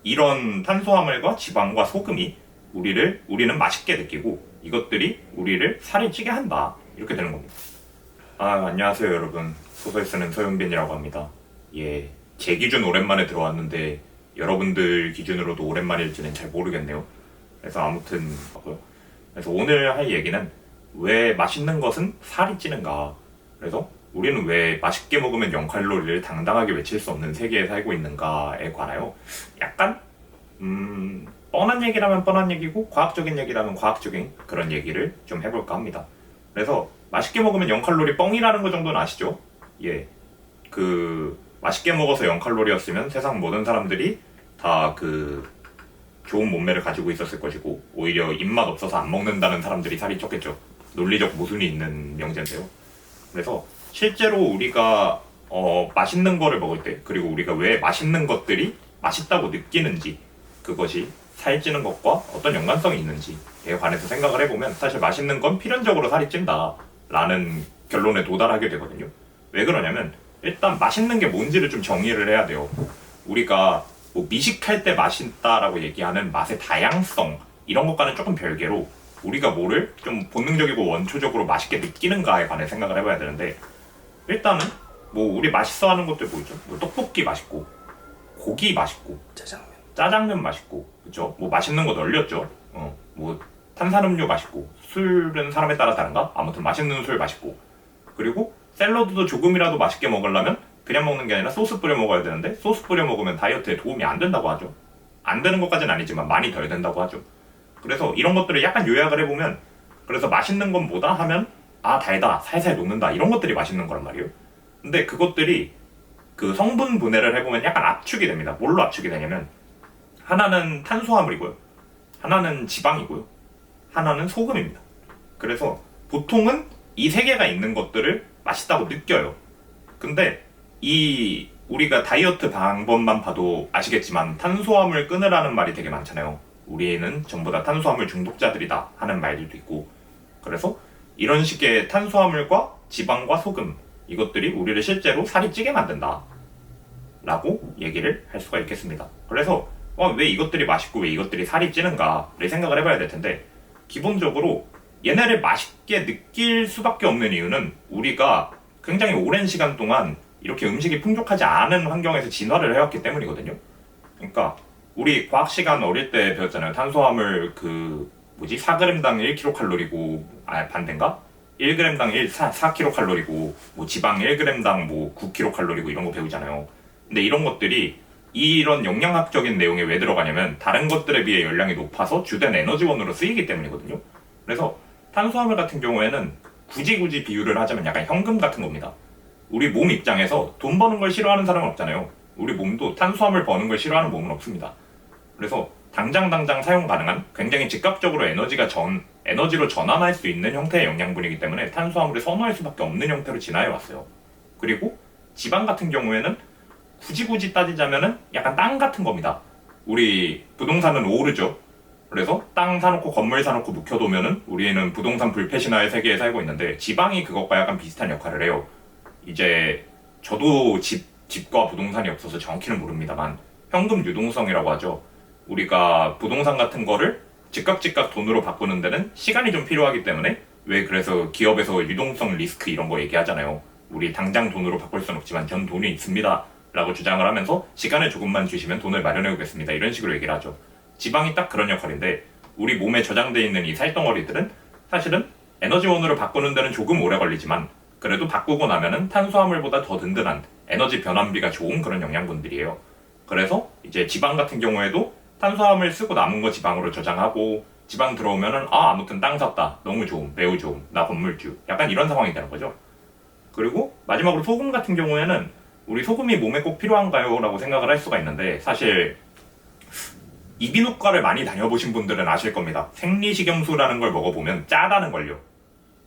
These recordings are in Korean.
이런 탄수화물과 지방과 소금이 우리는 맛있게 느끼고 이것들이 우리를 살이 찌게 한다. 이렇게 되는 겁니다. 안녕하세요 여러분. 소설 쓰는 서윤빈이라고 합니다. 예, 제 기준 오랜만에 들어왔는데 여러분들 기준으로도 오랜만일지는 잘 모르겠네요. 그래서 아무튼 그래서 오늘 할 얘기는 왜 맛있는 것은 살이 찌는가. 그래서 우리는 왜 맛있게 먹으면 0칼로리를 당당하게 외칠 수 없는 세계에 살고 있는가에 관하여 약간 뻔한 얘기라면 뻔한 얘기고 과학적인 얘기라면 과학적인 그런 얘기를 좀 해볼까 합니다. 그래서 맛있게 먹으면 0칼로리 뻥이라는 거 정도는 아시죠? 예, 맛있게 먹어서 0칼로리였으면 세상 모든 사람들이 다 좋은 몸매를 가지고 있었을 것이고 오히려 입맛 없어서 안 먹는다는 사람들이 살이 쪘겠죠. 논리적 모순이 있는 명제인데요. 그래서 실제로 우리가 맛있는 거를 먹을 때, 그리고 우리가 왜 맛있는 것들이 맛있다고 느끼는지, 그것이 살찌는 것과 어떤 연관성이 있는지에 관해서 생각을 해보면 사실 맛있는 건 필연적으로 살이 찐다 라는 결론에 도달하게 되거든요. 왜 그러냐면 일단 맛있는 게 뭔지를 좀 정의를 해야 돼요. 우리가 뭐 미식할 때 맛있다라고 얘기하는 맛의 다양성 이런 것과는 조금 별개로 우리가 뭐를 좀 본능적이고 원초적으로 맛있게 느끼는가에 관해 생각을 해봐야 되는데, 일단은 뭐 우리 맛있어 하는 것들 뭐 있죠? 뭐 떡볶이 맛있고 고기 맛있고 짜장면 맛있고, 그쵸? 뭐 맛있는 거 널렸죠. 뭐 탄산음료 맛있고, 술은 사람에 따라 다른가? 아무튼 맛있는 술 맛있고, 그리고 샐러드도 조금이라도 맛있게 먹으려면 그냥 먹는 게 아니라 소스 뿌려 먹어야 되는데 소스 뿌려 먹으면 다이어트에 도움이 안 된다고 하죠. 안 되는 것까지는 아니지만 많이 덜 된다고 하죠. 그래서 이런 것들을 약간 요약을 해보면, 그래서 맛있는 건 뭐다 하면 달다, 살살 녹는다 이런 것들이 맛있는 거란 말이에요. 근데 그것들이 그 성분 분해를 해보면 약간 압축이 됩니다. 뭘로 압축이 되냐면 하나는 탄수화물이고요, 하나는 지방이고요, 하나는 소금입니다. 그래서 보통은 이 세 개가 있는 것들을 맛있다고 느껴요. 근데 우리가 다이어트 방법만 봐도 아시겠지만 탄수화물 끊으라는 말이 되게 많잖아요. 우리는 전부 다 탄수화물 중독자들이다 하는 말들도 있고, 그래서 이런 식의 탄수화물과 지방과 소금 이것들이 우리를 실제로 살이 찌게 만든다 라고 얘기를 할 수가 있겠습니다. 그래서 왜 이것들이 맛있고 왜 이것들이 살이 찌는가를 생각을 해봐야 될 텐데, 기본적으로 얘네를 맛있게 느낄 수밖에 없는 이유는 우리가 굉장히 오랜 시간 동안 이렇게 음식이 풍족하지 않은 환경에서 진화를 해왔기 때문이거든요. 그러니까 우리 과학 시간 어릴 때 배웠잖아요. 탄수화물 4g당 1kcal고 반대인가? 1g당 4kcal고 뭐 지방 1g당 뭐 9kcal고 이런 거 배우잖아요. 근데 이런 것들이 이런 영양학적인 내용에 왜 들어가냐면 다른 것들에 비해 열량이 높아서 주된 에너지원으로 쓰이기 때문이거든요. 그래서 탄수화물 같은 경우에는 굳이 비유를 하자면 약간 현금 같은 겁니다. 우리 몸 입장에서 돈 버는 걸 싫어하는 사람은 없잖아요. 우리 몸도 탄수화물 버는 걸 싫어하는 몸은 없습니다. 그래서 당장 사용 가능한 굉장히 즉각적으로 에너지로 전환할 수 있는 형태의 영양분이기 때문에 탄수화물을 선호할 수밖에 없는 형태로 진화해 왔어요. 그리고 지방 같은 경우에는 굳이 따지자면은 약간 땅 같은 겁니다. 우리 부동산은 오르죠. 그래서 땅 사놓고 건물 사놓고 묵혀두면은 우리는 부동산 불패신화의 세계에 살고 있는데, 지방이 그것과 약간 비슷한 역할을 해요. 이제 저도 집과 부동산이 없어서 정확히는 모릅니다만 현금 유동성이라고 하죠. 우리가 부동산 같은 거를 즉각 돈으로 바꾸는 데는 시간이 좀 필요하기 때문에 그래서 기업에서 유동성 리스크 이런 거 얘기하잖아요. 우리 당장 돈으로 바꿀 수는 없지만 전 돈이 있습니다 라고 주장을 하면서 시간을 조금만 주시면 돈을 마련해 오겠습니다 이런 식으로 얘기를 하죠. 지방이 딱 그런 역할인데, 우리 몸에 저장되어 있는 이 살덩어리들은 사실은 에너지원으로 바꾸는 데는 조금 오래 걸리지만 그래도 바꾸고 나면은 탄수화물보다 더 든든한 에너지 변환비가 좋은 그런 영양분들이에요. 그래서 이제 지방 같은 경우에도 탄수화물 쓰고 남은 거 지방으로 저장하고, 지방 들어오면은 아무튼 땅 샀다, 너무 좋음, 매우 좋음, 나 건물주, 약간 이런 상황이 되는 거죠. 그리고 마지막으로 소금 같은 경우에는 우리 소금이 몸에 꼭 필요한가요? 라고 생각을 할 수가 있는데, 사실 이비인후과를 많이 다녀보신 분들은 아실 겁니다. 생리식염수라는 걸 먹어보면 짜다는 걸요.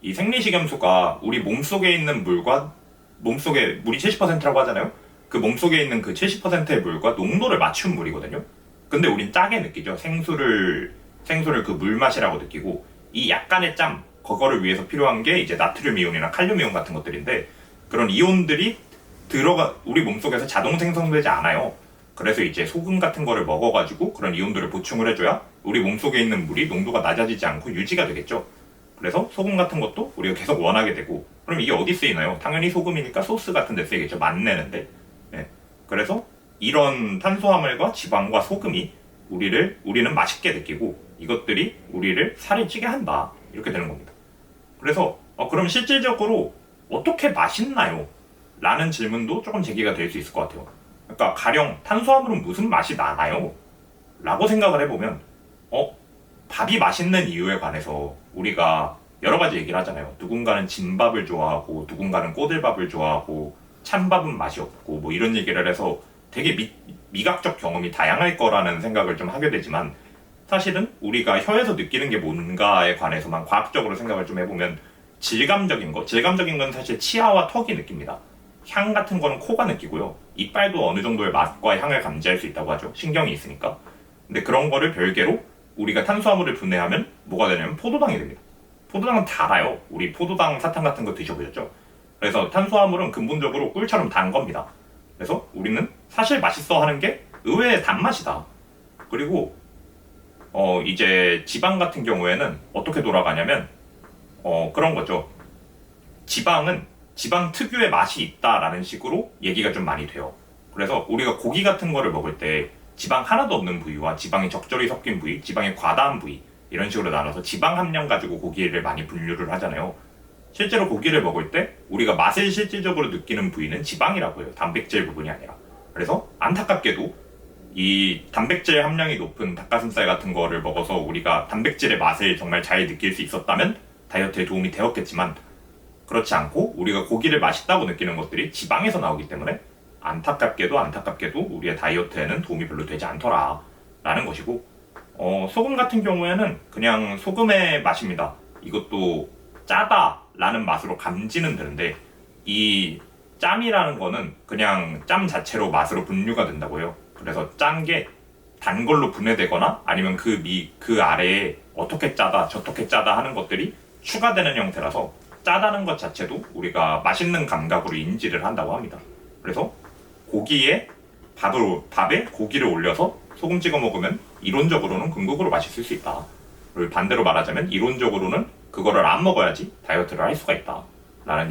이 생리식염수가 우리 몸속에 있는 물과, 몸속에 물이 70%라고 하잖아요. 그 몸속에 있는 그 70%의 물과 농도를 맞춘 물이거든요. 근데 우린 짜게 느끼죠. 생수를 그 물맛이라고 느끼고, 이 약간의 짬, 그거를 위해서 필요한 게 이제 나트륨 이온이나 칼륨 이온 같은 것들인데, 그런 이온들이 우리 몸속에서 자동 생성되지 않아요. 그래서 이제 소금 같은 거를 먹어가지고 그런 이온들을 보충을 해줘야 우리 몸속에 있는 물이 농도가 낮아지지 않고 유지가 되겠죠. 그래서 소금 같은 것도 우리가 계속 원하게 되고, 그럼 이게 어디 쓰이나요? 당연히 소금이니까 소스 같은 데 쓰이겠죠. 맛내는데. 예. 그래서 이런 탄수화물과 지방과 소금이 우리는 맛있게 느끼고 이것들이 우리를 살이 찌게 한다. 이렇게 되는 겁니다. 그래서 그럼 실질적으로 어떻게 맛있나요? 라는 질문도 조금 제기가 될 수 있을 것 같아요. 그러니까 가령 탄수화물은 무슨 맛이 나나요? 라고 생각을 해보면 밥이 맛있는 이유에 관해서 우리가 여러 가지 얘기를 하잖아요. 누군가는 진밥을 좋아하고 누군가는 꼬들밥을 좋아하고 찬밥은 맛이 없고 뭐 이런 얘기를 해서 되게 미각적 경험이 다양할 거라는 생각을 좀 하게 되지만, 사실은 우리가 혀에서 느끼는 게 뭔가에 관해서만 과학적으로 생각을 좀 해보면 질감적인 건 사실 치아와 턱이 느낍니다. 향 같은 거는 코가 느끼고요. 이빨도 어느 정도의 맛과 향을 감지할 수 있다고 하죠. 신경이 있으니까. 근데 그런 거를 별개로 우리가 탄수화물을 분해하면 뭐가 되냐면 포도당이 됩니다. 포도당은 달아요. 우리 포도당 사탕 같은 거 드셔보셨죠? 그래서 탄수화물은 근본적으로 꿀처럼 단 겁니다. 그래서 우리는 사실 맛있어 하는 게 의외의 단맛이다. 그리고 이제 지방 같은 경우에는 어떻게 돌아가냐면 그런 거죠. 지방 특유의 맛이 있다라는 식으로 얘기가 좀 많이 돼요. 그래서 우리가 고기 같은 거를 먹을 때 지방 하나도 없는 부위와 지방이 적절히 섞인 부위, 지방이 과다한 부위, 이런 식으로 나눠서 지방 함량 가지고 고기를 많이 분류를 하잖아요. 실제로 고기를 먹을 때 우리가 맛을 실질적으로 느끼는 부위는 지방이라고 해요. 단백질 부분이 아니라. 그래서 안타깝게도 이 단백질 함량이 높은 닭가슴살 같은 거를 먹어서 우리가 단백질의 맛을 정말 잘 느낄 수 있었다면 다이어트에 도움이 되었겠지만, 그렇지 않고 우리가 고기를 맛있다고 느끼는 것들이 지방에서 나오기 때문에 안타깝게도 우리의 다이어트에는 도움이 별로 되지 않더라 라는 것이고, 소금 같은 경우에는 그냥 소금의 맛입니다. 이것도 짜다 라는 맛으로 감지는 되는데, 이 짬이라는 거는 그냥 짬 자체로 맛으로 분류가 된다고 해요. 그래서 짠 게 단 걸로 분해되거나 아니면 그 아래에 어떻게 짜다 저떻게 짜다 하는 것들이 추가되는 형태라서 짜다는 것 자체도 우리가 맛있는 감각으로 인지를 한다고 합니다. 그래서 밥에 고기를 올려서 소금 찍어 먹으면 이론적으로는 궁극으로 맛있을 수 있다. 그리고 반대로 말하자면 이론적으로는 그거를 안 먹어야지 다이어트를 할 수가 있다.